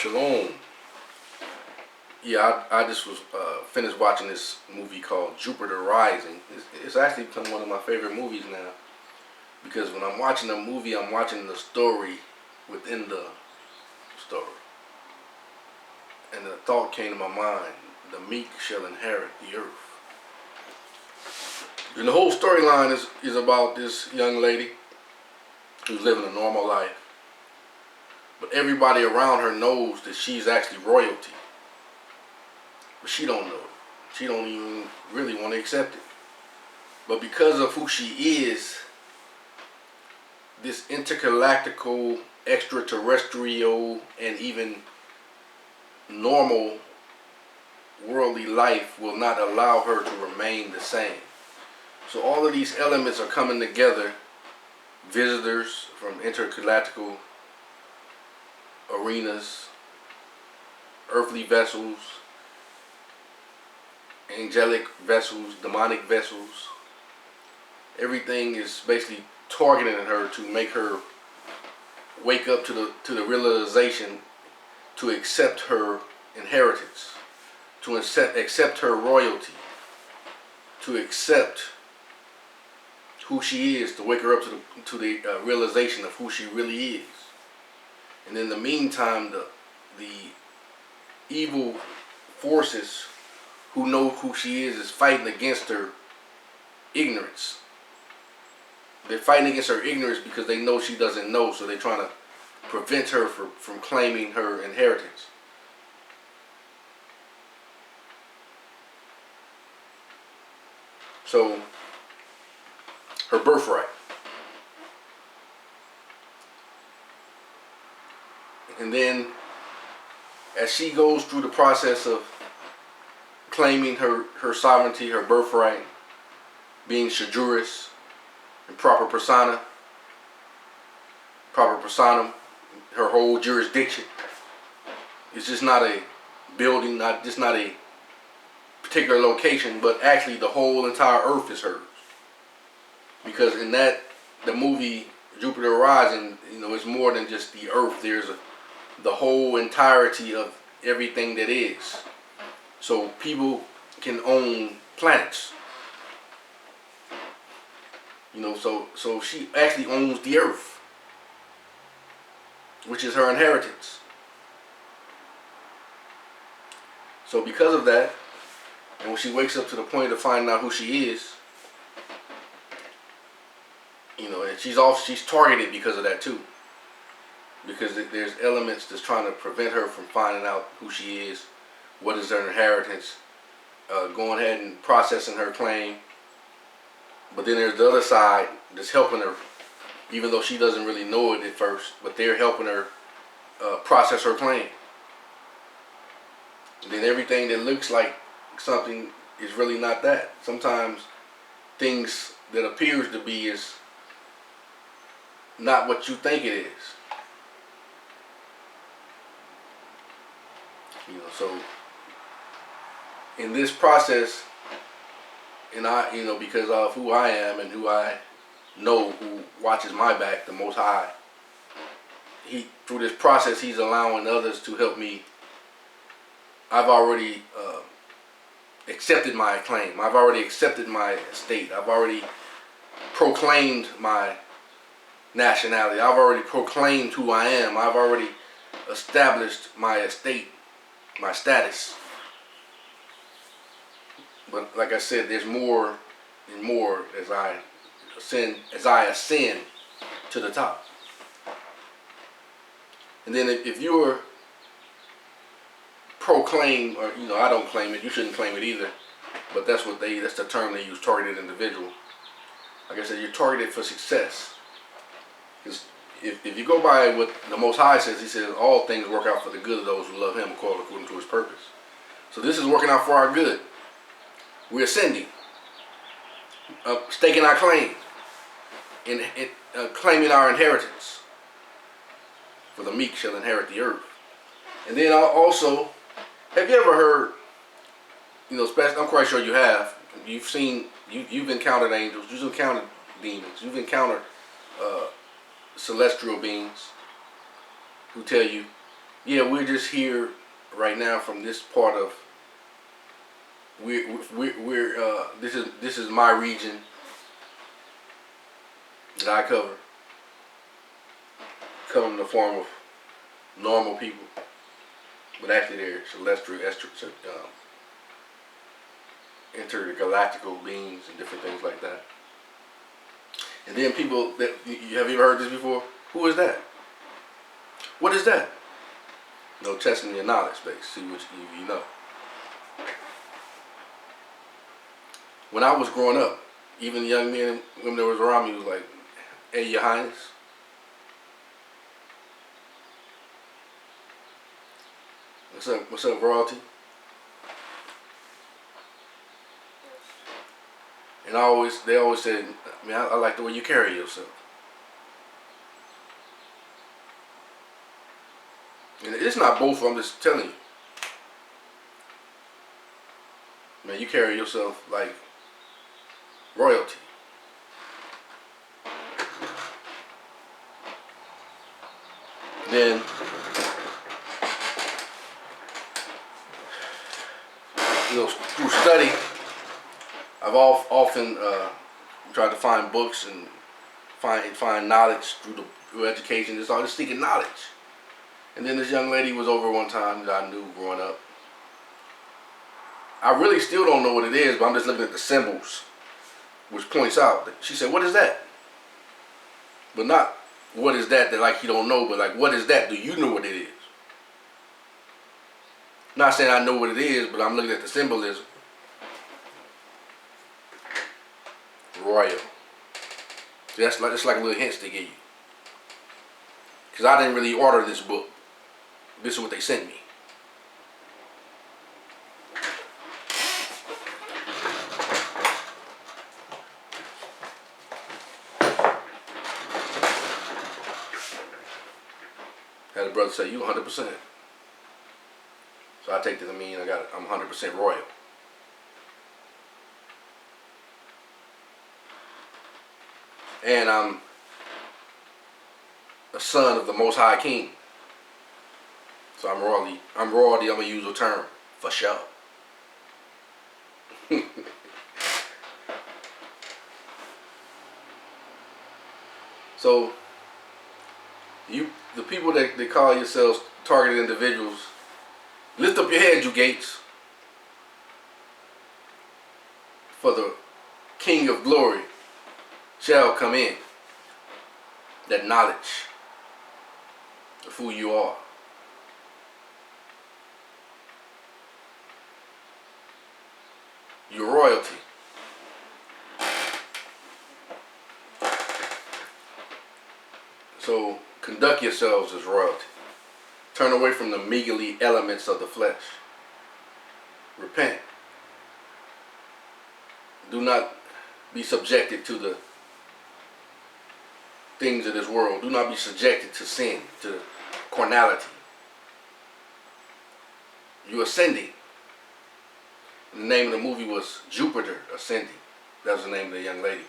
Shalom. Yeah, I just was finished watching this movie called Jupiter Rising. It's actually become one of my favorite movies now because when I'm watching a movie, I'm watching the story within the story. And the thought came to my mind, the meek shall inherit the earth. And the whole storyline is about this young lady who's living a normal life. But everybody around her knows that she's actually royalty. But she don't know it. She don't even really want to accept it. But because of who she is, this intergalactical, extraterrestrial, and even normal worldly life will not allow her to remain the same. So all of these elements are coming together. Visitors from intergalactical arenas, earthly vessels, angelic vessels, demonic vessels. Everything is basically targeting her to make her wake up to the realization to accept her inheritance, to accept her royalty, to accept who she is, to wake her up to the realization of who she really is. And in the meantime, the evil forces who know who she is fighting against her ignorance. They're fighting against her ignorance because they know she doesn't know, so they're trying to prevent her from claiming her inheritance. So, her birthright. And then, as she goes through the process of claiming her sovereignty, her birthright, being Shajuris in proper personam, her whole jurisdiction. It's just not a building, just not a particular location, but actually the whole entire earth is hers. Because in the movie Jupiter Rising, it's more than just the earth. There's the whole entirety of everything that is. So people can own planets. So she actually owns the earth, which is her inheritance. So because of that, and when she wakes up to the point of finding out who she is, and she's targeted because of that too. Because there's elements that's trying to prevent her from finding out who she is, what is her inheritance, going ahead and processing her claim. But then there's the other side that's helping her, even though she doesn't really know it at first, but they're helping her process her claim. And then everything that looks like something is really not that. Sometimes things that appears to be is not what you think it is. So in this process, and because of who I am and who I know, who watches my back, the Most High, through this process, He's allowing others to help me. I've already accepted my claim. I've already accepted my estate. I've already proclaimed my nationality. I've already proclaimed who I am. I've already established my estate, my status. But like I said, there's more and more as I ascend to the top. And then if you're proclaimed, or I don't claim it, you shouldn't claim it either. But that's the term they use, targeted individual. Like I said, you're targeted for success. Because if you go by what the Most High says, He says all things work out for the good of those who love Him according to His purpose. So this is working out for our good. We're ascending, staking our claim, and claiming our inheritance. For the meek shall inherit the earth. And then also, have you ever heard, especially, I'm quite sure you have, you've encountered angels, you've encountered demons, you've encountered celestial beings who tell you yeah, we're just here right now from this part of we're this is my region that I cover in the form of normal people, but actually they're celestial, intergalactical beings and different things like that. And then people that have you ever heard this before? Who is that? What is that? No, testing your knowledge base. See what you know. When I was growing up, even young men and women that was around me was like, "Hey, Your Highness." What's up? What's up, royalty? And they always said, "Man, I like the way you carry yourself." And it's not both. I'm just telling you, man, you carry yourself like royalty. Then, through study, I've often tried to find books and find knowledge through education. Just seeking knowledge. And then this young lady was over one time that I knew growing up. I really still don't know what it is, but I'm just looking at the symbols, which points out that she said, "What is that?" But not what is that like you don't know, but like what is that? Do you know what it is? Not saying I know what it is, but I'm looking at the symbolism. Royal. That's like it's like little hints they give you. Because I didn't really order this book. This is what they sent me. Had a brother say, "You 100%." So I take that to mean I'm 100% royal. And I'm a son of the Most High King. So I'm royalty. I'm gonna use a term for sure. So the people that they call yourselves targeted individuals, lift up your head, you gates, for the King of Glory shall come in. That knowledge of who you are. Your royalty. So conduct yourselves as royalty. Turn away from the meagerly elements of the flesh. Repent. Do not be subjected to the things of this world. Do not be subjected to sin, to carnality. You're ascending. The name of the movie was Jupiter Ascending. That was the name of the young lady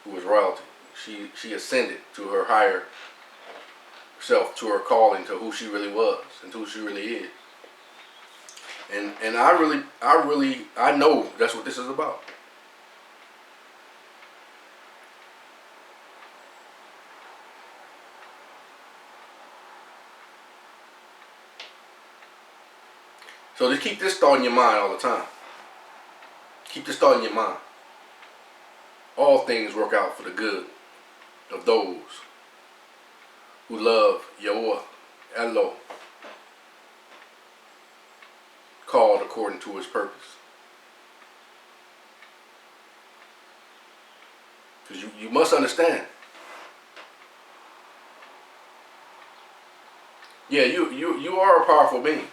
who was royalty. She ascended to her higher self, to her calling, to who she really was and who she really is. And I know that's what this is about. So just keep this thought in your mind all the time. Keep this thought in your mind. All things work out for the good of those who love Yahuwah, Elo, called according to his purpose. Because you must understand. Yeah, you are a powerful being.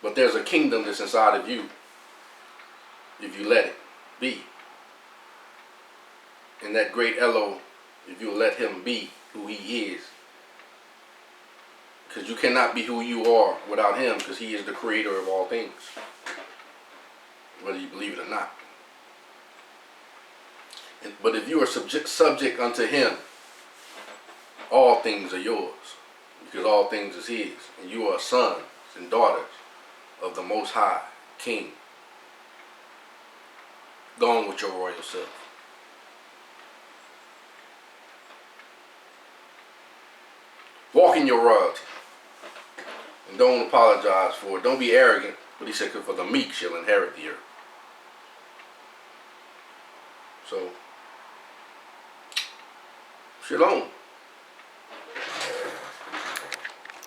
But there's a kingdom that's inside of you if you let it be. And that great Elo, if you let him be who he is. Because you cannot be who you are without him, because he is the creator of all things. Whether you believe it or not. But if you are subject unto him, all things are yours, because all things is his, and you are sons and daughters of the Most High King. Gone with your royal self. Walk in your royalty. And don't apologize for it. Don't be arrogant. But he said, for the meek shall inherit the earth. So, shalom.